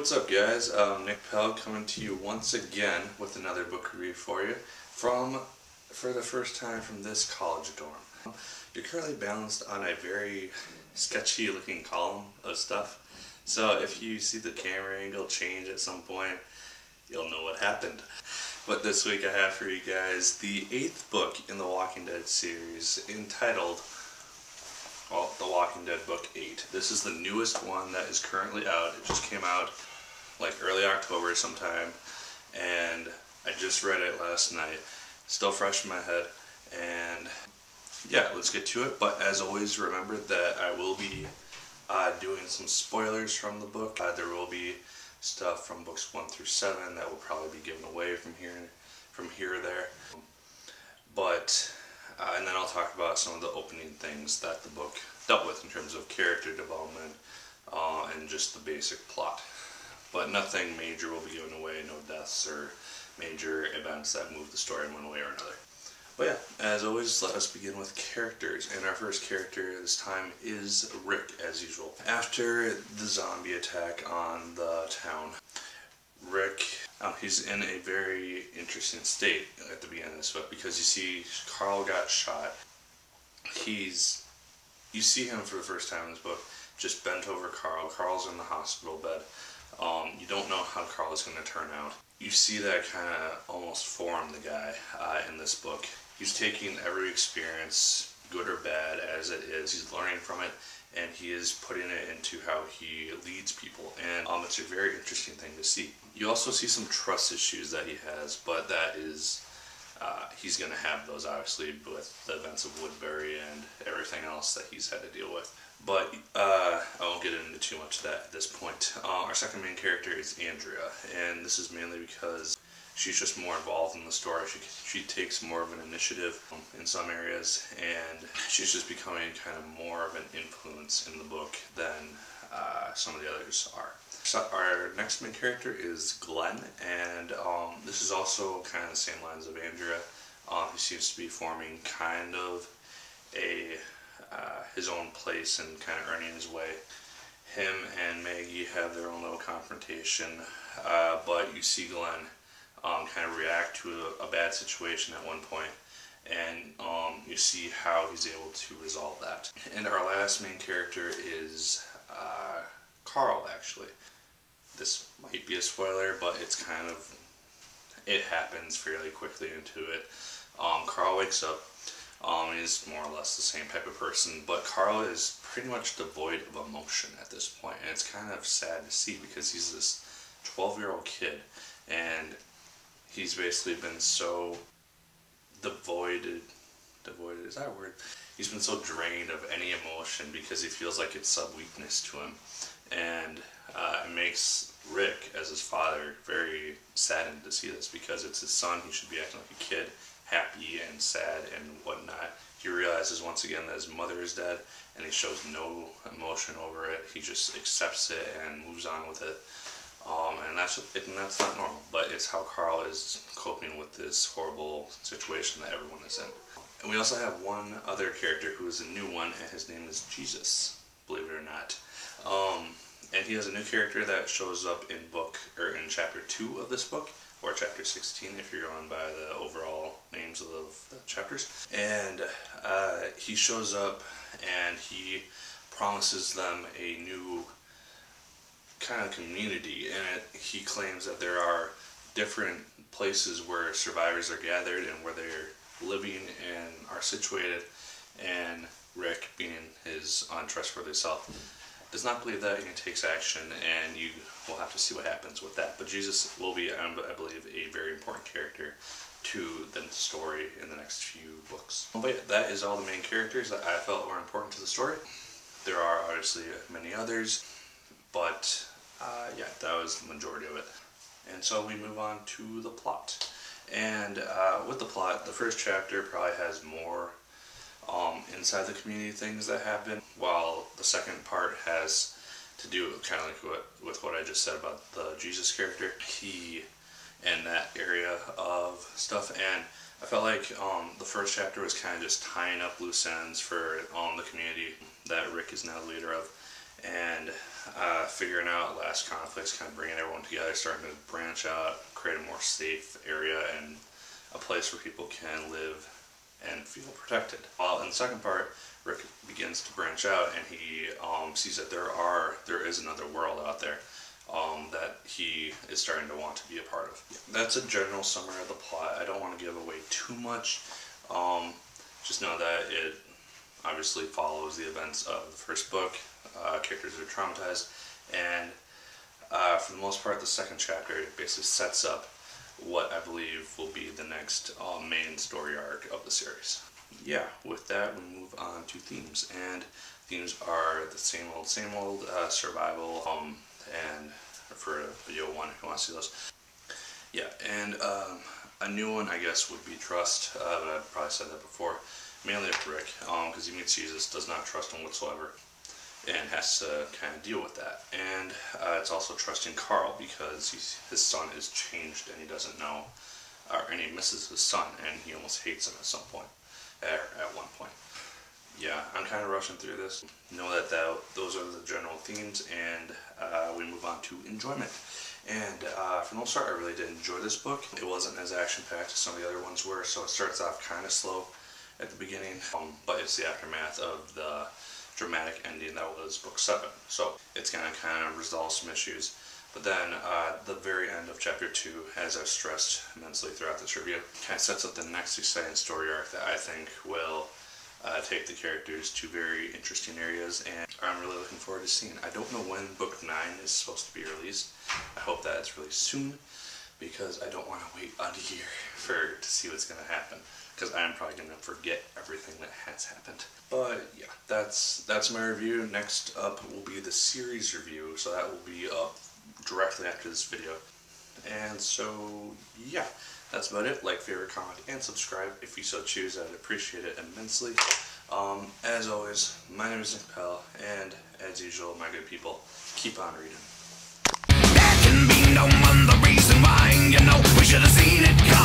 What's up, guys? Nick Pell coming to you once again with another book review for you for the first time from this college dorm. You're currently balanced on a very sketchy looking column of stuff, so if you see the camera angle change at some point, you'll know what happened. But this week I have for you guys the 8th book in the Walking Dead series, entitled, well, The Walking Dead Book 8. This is the newest one that is currently out. It just came out like early October sometime, and I just read it last night. Still fresh in my head, and yeah, let's get to it. But as always, remember that I will be doing some spoilers from the book. There will be stuff from books 1 through 7 that will probably be given away from here or there. But and then I'll talk about some of the opening things that the book dealt with in terms of character development and just the basic plot. But nothing major will be given away, no deaths or major events that move the story in one way or another. But yeah, as always, let us begin with characters. And our first character this time is Rick, as usual. After the zombie attack on the town, Rick, he's in a very interesting state at the beginning of this book, because you see Carl got shot. You see him for the first time in this book, just bent over Carl. Carl's in the hospital bed. You don't know how Carl is going to turn out. You see that kind of almost form the guy in this book. He's taking every experience, good or bad, as it is. He's learning from it, and he is putting it into how he leads people. And it's a very interesting thing to see. You also see some trust issues that he has, but that is, he's going to have those, obviously, with the events of Woodbury and everything else that he's had to deal with. But I won't get into too much of that at this point. Our second main character is Andrea, and this is mainly because she's just more involved in the story. She takes more of an initiative in some areas, and she's just becoming kind of more of an influence in the book than some of the others are. So our next main character is Glenn, and this is also kind of the same lines of Andrea. He seems to be forming kind of his own place and kind of earning his way. Him and Maggie have their own little confrontation, but you see Glenn kind of react to a bad situation at one point, and you see how he's able to resolve that. And our last main character is Carl, actually. This might be a spoiler, but it happens fairly quickly into it. Carl wakes up. He's more or less the same type of person, but Carl is pretty much devoid of emotion at this point, and it's kind of sad to see, because he's this 12-year-old kid, and he's basically been so devoid, is that a word? He's been so drained of any emotion because he feels like it's a weakness to him, and it makes Rick, as his father, very saddened to see this, because it's his son. He should be acting like a kid, happy and sad and whatnot. He realizes once again that his mother is dead, and he shows no emotion over it. He just accepts it and moves on with it. And that's not normal, but it's how Carl is coping with this horrible situation that everyone is in. And we also have one other character who is a new one, and his name is Jesus, believe it or not. And he has a new character that shows up in chapter 2 of this book, or chapter 16 if you're going by the overall names of the chapters. And he shows up, and he promises them a new kind of community, and he claims that there are different places where survivors are gathered and where they're living and are situated, and Rick, being his untrustworthy self, does not believe that, and he takes action, and you will have to see what happens with that. But Jesus will be, I believe, a very important character to the story in the next few books. But yeah, that is all the main characters that I felt were important to the story. There are obviously many others, but yeah, that was the majority of it. And so we move on to the plot. And with the plot, the first chapter probably has more inside the community things that happen, while the second part has to do kind of like with what I just said about the Jesus character. He and that area of stuff, and I felt like the first chapter was kind of just tying up loose ends for the community that Rick is now the leader of, and figuring out last conflicts, kind of bringing everyone together, starting to branch out, create a more safe area and a place where people can live and feel protected. While in the second part, Rick begins to branch out, and he sees that there is another world out there that he is starting to want to be a part of. That's a general summary of the plot. I don't want to give away too much. Just know that it obviously follows the events of the first book. Characters are traumatized, and for the most part, the second chapter basically sets up what I believe will be the next main story arc of the series. Yeah, with that, we move on to themes, and themes are the same old, survival, and for video 1 if you want to see those. Yeah, and a new one, I guess, would be trust, but I've probably said that before, mainly of Rick, because he meets Jesus, does not trust him whatsoever, and has to kind of deal with that. And it's also trusting Carl, because his son is changed and he doesn't know, and he misses his son, and he almost hates him at some point, at one point. Yeah, I'm kind of rushing through this. Know that those are the general themes, and we move on to enjoyment. And for the most part, I really did enjoy this book. It wasn't as action-packed as some of the other ones were, so it starts off kind of slow at the beginning, but it's the aftermath of the dramatic ending that was book 7. So it's going to kind of resolve some issues. But then the very end of chapter 2, as I've stressed immensely throughout this review, kind of sets up the next exciting story arc that I think will take the characters to very interesting areas, and I'm really looking forward to seeing. I don't know when book 9 is supposed to be released. I hope that it's released soon, because I don't want to wait a year to see what's going to happen, because I'm probably going to forget everything that has happened. But yeah, that's my review. Next up will be the series review, so that will be up directly after this video. And so yeah, that's about it. Like, favorite, comment, and subscribe if you so choose. I'd appreciate it immensely. As always, my name is Nick Pell, and as usual, my good people, keep on reading. There can be no other reason why, we should have seen it coming.